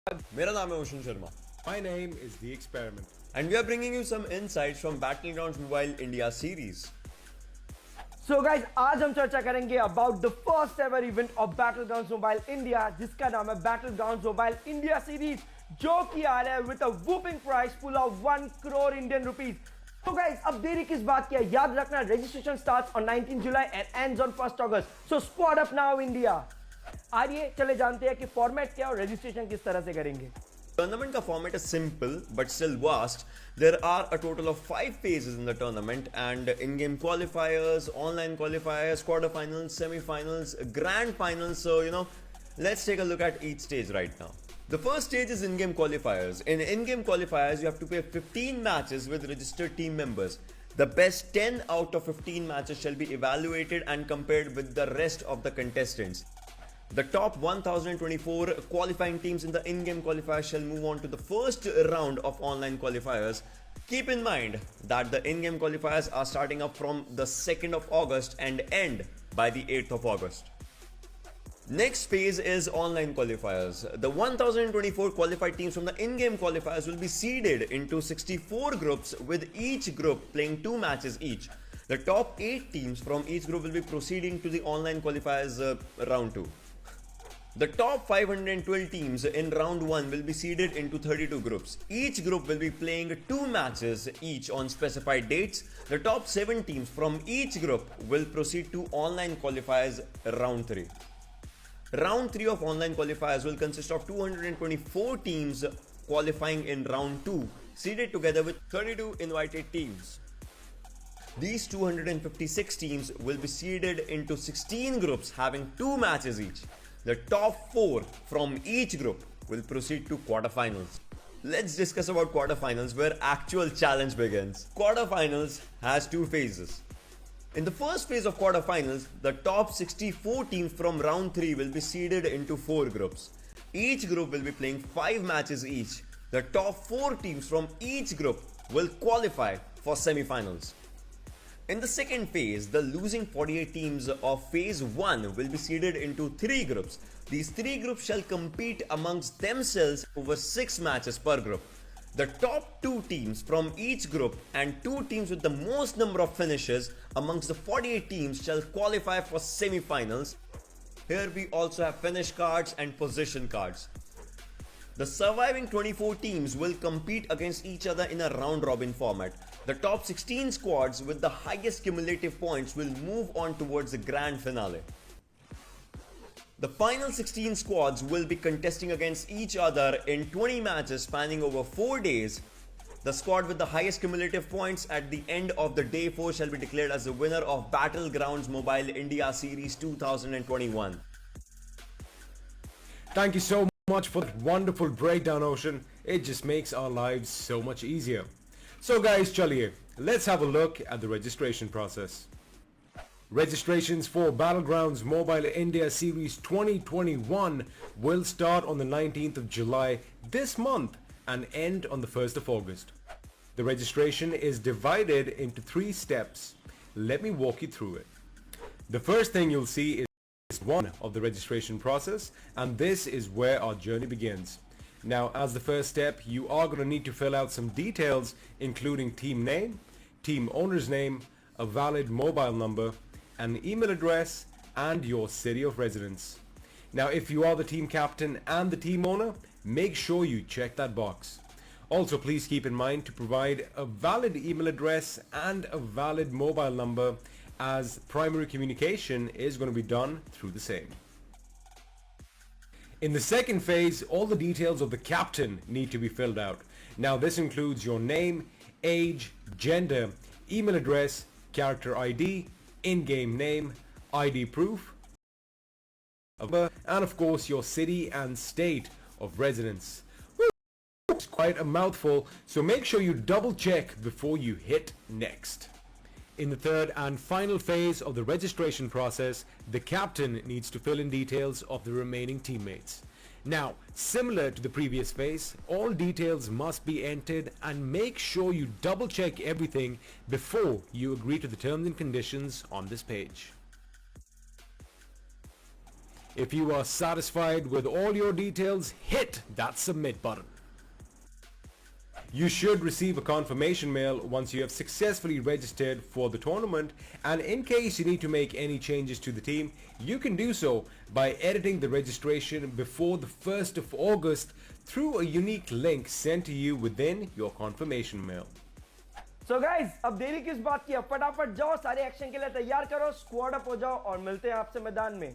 मेरा नाम है ocean Sharma My name is The Experiment. and we are bringing you some insights from Battlegrounds Mobile India series. So guys, आज हम चर्चा करेंगे about the first ever event of Battlegrounds Mobile India जिसका नाम है Battlegrounds Mobile India Series जो कि आ रहा है with a whooping prize pool of 1 crore Indian rupees. So guys, अब देरी किस बात की है? याद रखना registration starts on 19 July and ends on 1st August. So squad up now India. आइए चले जानते हैं कि फॉर्मेट क्या और रजिस्ट्रेशन किस तरह से करेंगे. Tournament का format is simple but still vast. There are a total of 5 phases in the tournament and in-game qualifiers, online qualifiers, quarterfinals, semi-finals, grand finals. So, let's take a look at each stage right now. The first stage is in-game qualifiers. In in-game qualifiers, you have to play 15 matches with registered team members. The best 10 out of 15 matches shall be evaluated and compared with the rest of the contestants. The top 1024 qualifying teams in the in-game qualifiers shall move on to the first round of online qualifiers. Keep in mind that the in-game qualifiers are starting up from the 2nd of August and end by the 8th of August. Next phase is online qualifiers. The 1024 qualified teams from the in-game qualifiers will be seeded into 64 groups with each group playing 2 matches each. The top 8 teams from each group will be proceeding to the online qualifiers round 2. The top 512 teams in round 1 will be seeded into 32 groups. Each group will be playing 2 matches each on specified dates. The top 7 teams from each group will proceed to online qualifiers round 3. Round 3 of online qualifiers will consist of 224 teams qualifying in round 2, seeded together with 32 invited teams. These 256 teams will be seeded into 16 groups having 2 matches each. The top 4 from each group will proceed to quarterfinals. Let's discuss about quarterfinals where actual challenge begins. Quarterfinals has 2 phases. In the first phase of quarterfinals, the top 64 teams from round 3 will be seeded into 4 groups. Each group will be playing 5 matches each. The top 4 teams from each group will qualify for semi-finals. In the second phase, the losing 48 teams of phase 1 will be seeded into 3 groups. These 3 groups shall compete amongst themselves over 6 matches per group. The top 2 teams from each group and 2 teams with the most number of finishes amongst the 48 teams shall qualify for semi-finals. Here we also have finish cards and position cards. The surviving 24 teams will compete against each other in a round-robin format. The top 16 squads with the highest cumulative points will move on towards the grand finale. The final 16 squads will be contesting against each other in 20 matches spanning over 4 days. The squad with the highest cumulative points at the end of the day 4 shall be declared as the winner of Battlegrounds Mobile India Series 2021. Thank you so much for that wonderful breakdown, Ocean. It just makes our lives so much easier. So guys, chaliye, let's have a look at the registration process. Registrations for Battlegrounds Mobile India Series 2021 will start on the 19th of July this month and end on the 1st of August. The registration is divided into 3 steps. Let me walk you through it. The first thing you'll see is one of the registration process, and this is where our journey begins. Now, as the first step, you are going to need to fill out some details including team name, team owner's name, a valid mobile number, an email address, and your city of residence. Now, if you are the team captain and the team owner, make sure you check that box. Also, please keep in mind to provide a valid email address and a valid mobile number, as primary communication is going to be done through the same. In the second phase, all the details of the captain need to be filled out. Now, this includes your name, age, gender, email address, character ID, in-game name, ID proof, and of course your city and state of residence. It's quite a mouthful, so make sure you double check before you hit next. In the third and final phase of the registration process, the captain needs to fill in details of the remaining teammates. Now, similar to the previous phase, all details must be entered, and make sure you double check everything before you agree to the terms and conditions on this page. If you are satisfied with all your details, hit that submit button. You should receive a confirmation mail once you have successfully registered for the tournament, and in case you need to make any changes to the team, you can do so by editing the registration before the 1st of August through a unique link sent to you within your confirmation mail. So guys, अब देरी किस बात की है, फटाफट जाओ, सारे action के लिए तैयार करो, स्क्वाड अप हो जाओ और मिलते हैं आपसे मैदान में.